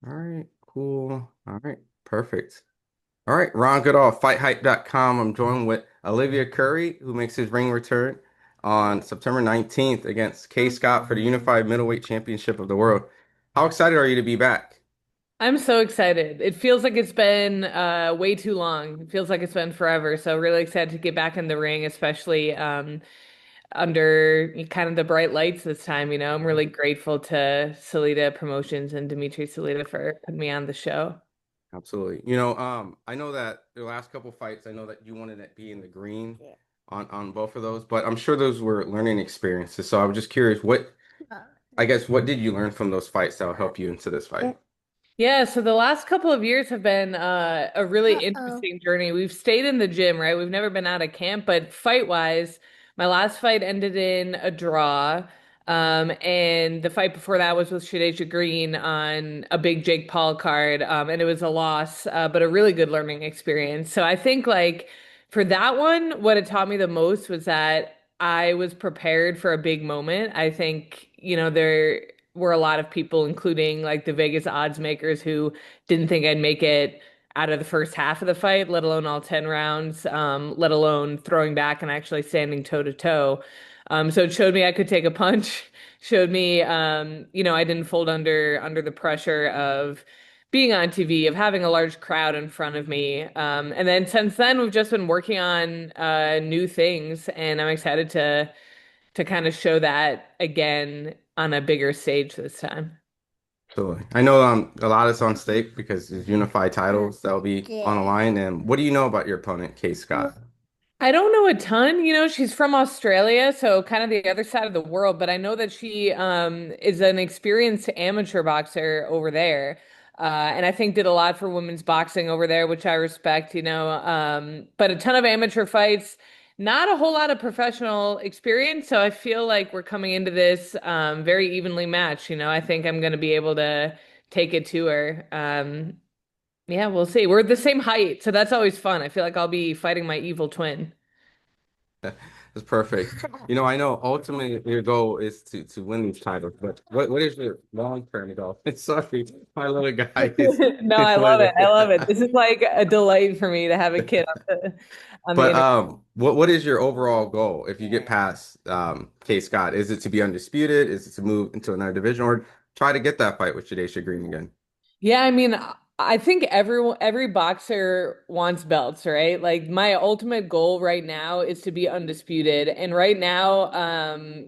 All right, cool. All right, perfect. All right, Ron Goodall, FightHype.com. I'm joined with Olivia Curry, who makes his ring return on September 19th against K. Scott for the Unified Middleweight Championship of the World. How excited are you to be back? I'm so excited. It feels like it's been way too long. It feels like it's been forever. So really excited to get back in the ring, especially under kind of the bright lights this time. I'm really grateful to Salita Promotions and Dimitri Salita for putting me on the show. Absolutely. I know that the last couple fights, I know that you wanted to be in the green on both of those, but I'm sure those were learning experiences. So I was just curious, I guess, what did you learn from those fights that will help you into this fight? Yeah, so the last couple of years have been a really Uh-oh. interesting journey. We've stayed in the gym, right? We've never been out of camp, but fight-wise, my last fight ended in a draw. And the fight before that was with Shadesha Green on a big Jake Paul card. And it was a loss, but a really good learning experience. So I think like for that one, what it taught me the most was that I was prepared for a big moment. I think, there were a lot of people, including like the Vegas odds makers, who didn't think I'd make it out of the first half of the fight, let alone all 10 rounds, let alone throwing back and actually standing toe to toe. So it showed me I could take a punch, showed me, I didn't fold under the pressure of being on TV, of having a large crowd in front of me. And then since then, we've just been working on new things, and I'm excited to kind of show that again on a bigger stage this time. Absolutely. I know a lot is on stake because it's unified titles that'll be on the Yeah. line. And what do you know about your opponent, Kay Scott? I don't know a ton, she's from Australia, so kind of the other side of the world, but I know that she is an experienced amateur boxer over there. And I think did a lot for women's boxing over there, which I respect, but a ton of amateur fights, not a whole lot of professional experience. So I feel like we're coming into this very evenly matched. I think I'm going to be able to take it to her. Yeah, we'll see. We're the same height, so that's always fun. I feel like I'll be fighting my evil twin. That's perfect. I know ultimately your goal is to win these titles, but what is your long-term goal? Sorry, my little guy is No, I love it. I love it. but This is like a delight for me to have a kid on the internet. what is your overall goal if you get past Kay Scott? Is it to be undisputed? Is it to move into another division or try to get that fight with Shadesha Green again? Yeah, I mean, I think every boxer wants belts, right? Like my ultimate goal right now is to be undisputed. And right now,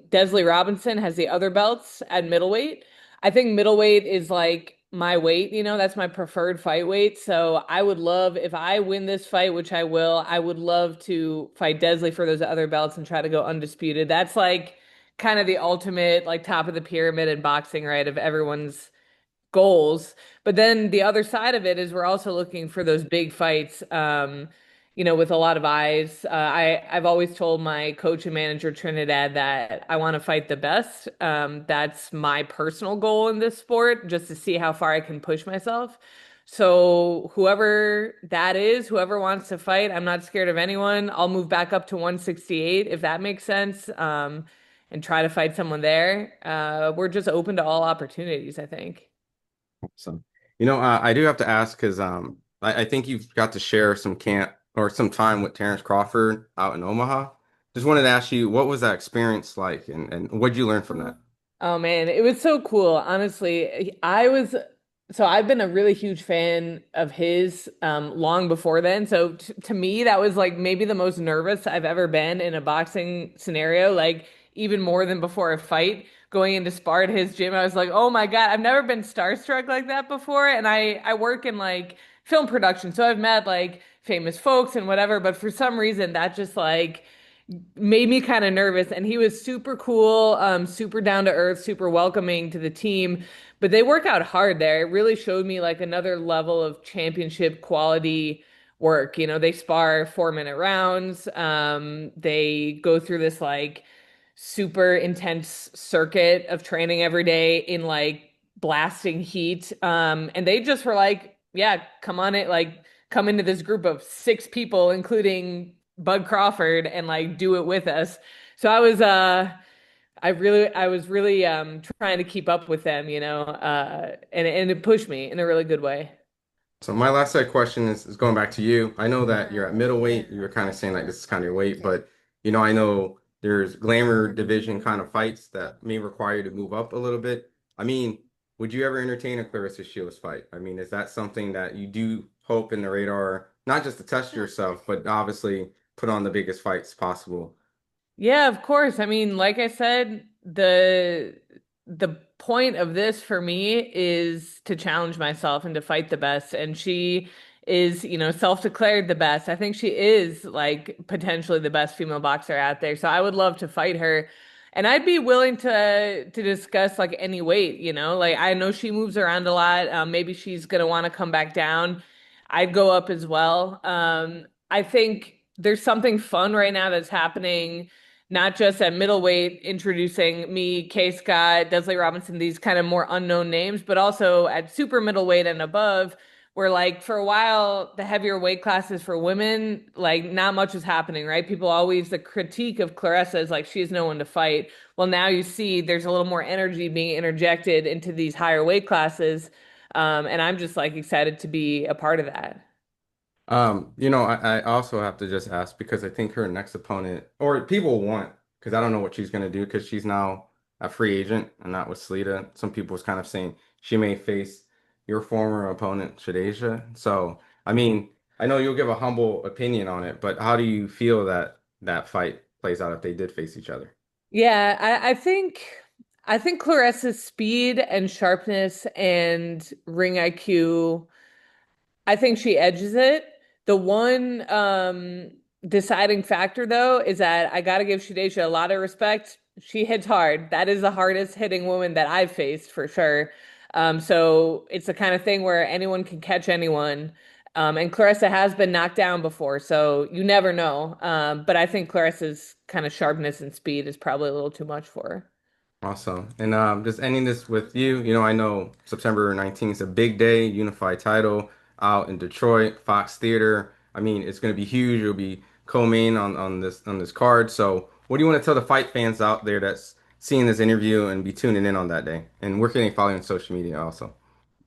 Desley Robinson has the other belts at middleweight. I think middleweight is like my weight, that's my preferred fight weight. So I would love if I win this fight, which I will, I would love to fight Desley for those other belts and try to go undisputed. That's like kind of the ultimate, like top of the pyramid in boxing, right? Of everyone's goals. But then the other side of it is we're also looking for those big fights, with a lot of eyes. I've always told my coach and manager Trinidad that I want to fight the best. That's my personal goal in this sport, just to see how far I can push myself. So whoever that is, whoever wants to fight, I'm not scared of anyone. I'll move back up to 168 if that makes sense. And try to fight someone there. We're just open to all opportunities, I think. So, I do have to ask because I think you've got to share some camp or some time with Terence Crawford out in Omaha. Just wanted to ask you, what was that experience like, and what did you learn from that? Oh man, it was so cool. Honestly, I've been a really huge fan of his long before then. So t to me, that was like maybe the most nervous I've ever been in a boxing scenario, like even more than before a fight. Going into spar at his gym, I was like, "Oh my God, I've never been starstruck like that before." And I work in like film production, so I've met like famous folks and whatever, but for some reason that just like made me kind of nervous. And he was super cool, super down to earth, super welcoming to the team. But they work out hard there. It really showed me like another level of championship quality work. They spar 4-minute rounds. They go through this like super intense circuit of training every day in like blasting heat. And they just were like, yeah, come on it, like come into this group of 6 people, including Bud Crawford, and like do it with us. So I was really trying to keep up with them, and it pushed me in a really good way. So my last set question is going back to you. I know that you're at middleweight. You were kind of saying like this is kind of your weight, but I know there's glamour division kind of fights that may require you to move up a little bit. I mean, would you ever entertain a Claressa Shields fight? I mean, is that something that you do hope in the radar, not just to test yourself, but obviously put on the biggest fights possible? Yeah, of course. I mean, like I said, the point of this for me is to challenge myself and to fight the best. And she is, self-declared the best. I think she is like potentially the best female boxer out there. So I would love to fight her. And I'd be willing to discuss like any weight, Like I know she moves around a lot. Maybe she's gonna want to come back down. I'd go up as well. I think there's something fun right now that's happening not just at middleweight, introducing me, K. Scott, Desley Robinson, these kind of more unknown names, but also at super middleweight and above, where like for a while, the heavier weight classes for women, like not much is happening, right? People always, the critique of Claressa is like, she has no one to fight. Well, now you see there's a little more energy being interjected into these higher weight classes. And I'm just like excited to be a part of that. I also have to just ask because I think her next opponent, or people want, because I don't know what she's going to do because she's now a free agent and not with Slita. Some people was kind of saying she may face your former opponent, Shadeja. So, I mean, I know you'll give a humble opinion on it, but how do you feel that that fight plays out if they did face each other? Yeah, I think Claressa's speed and sharpness and ring IQ, I think she edges it. The one deciding factor though is that I gotta give Shadesha a lot of respect. She hits hard. That is the hardest hitting woman that I've faced for sure. So it's the kind of thing where anyone can catch anyone. And Claressa has been knocked down before, so you never know. But I think Claressa's kind of sharpness and speed is probably a little too much for her. Awesome. And just ending this with you, I know September 19th is a big day, unified title out in Detroit, Fox Theater. I mean, it's going to be huge. It'll be co-main on this card. So, what do you want to tell the fight fans out there that's seeing this interview and be tuning in on that day? And where can they follow you on social media also?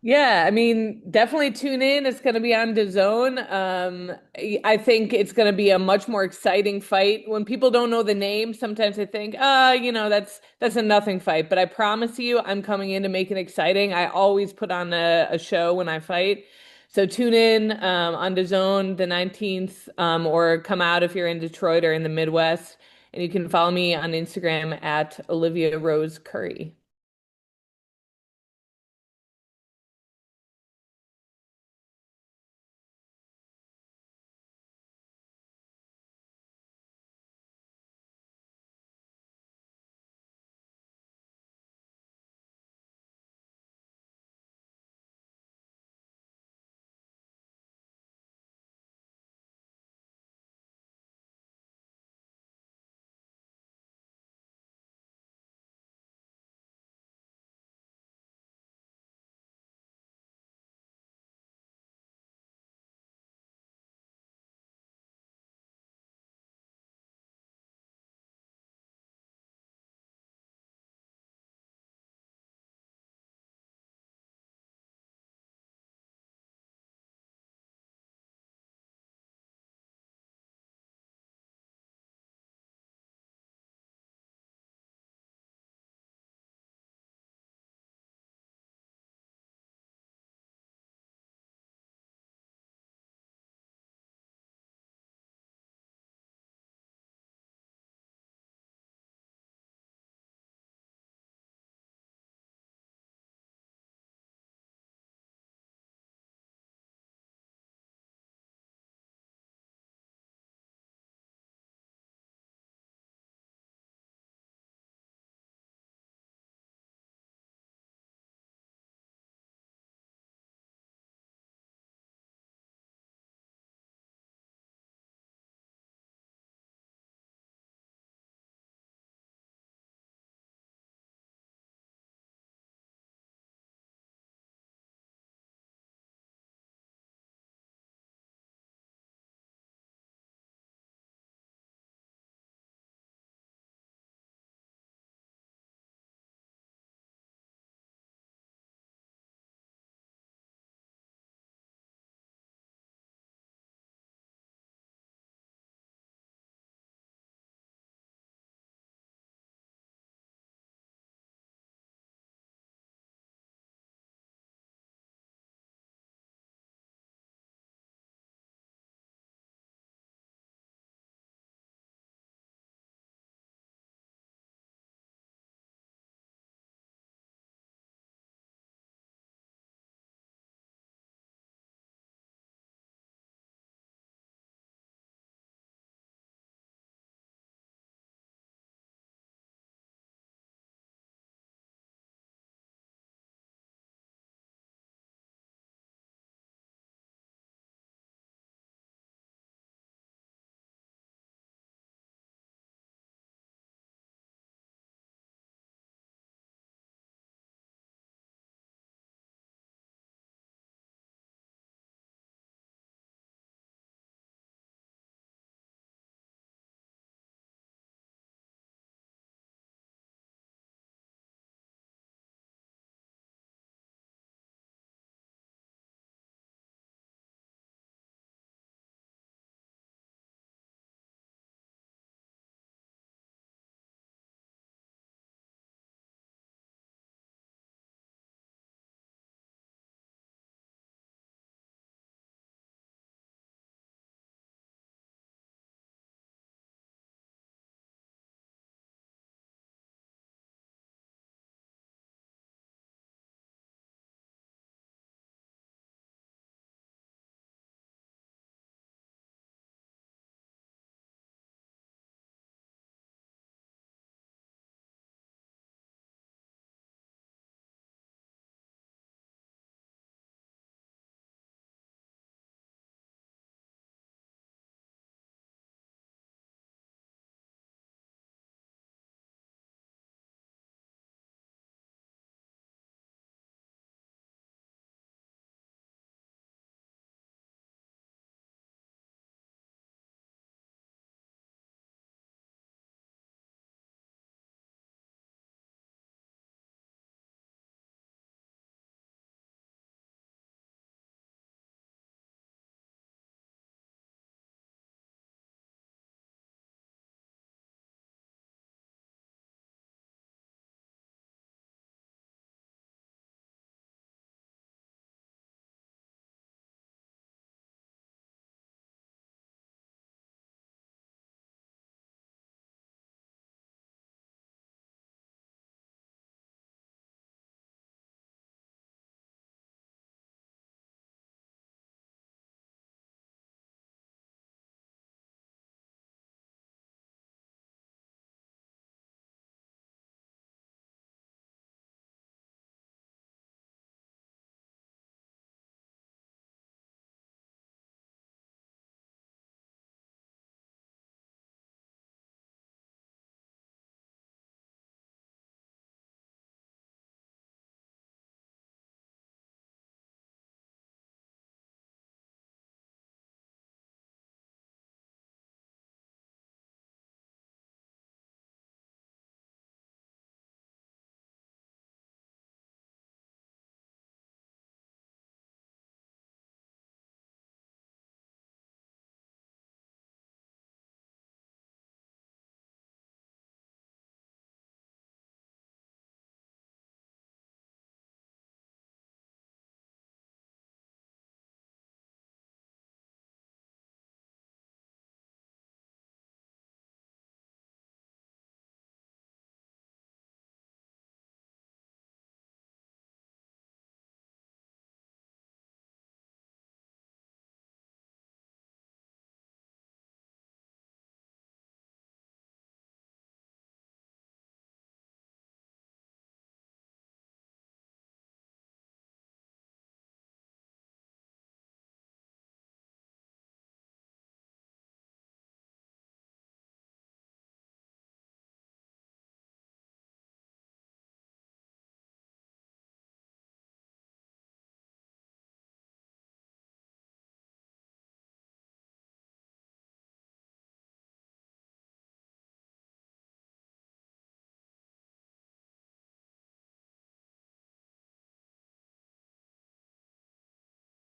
Yeah, I mean, definitely tune in. It's going to be on DAZN. I think it's going to be a much more exciting fight. When people don't know the name, sometimes they think, that's a nothing fight. But I promise you, I'm coming in to make it exciting. I always put on a show when I fight. So tune in on DAZN the 19th, or come out if you're in Detroit or in the Midwest. And you can follow me on Instagram at Olivia Rose Curry.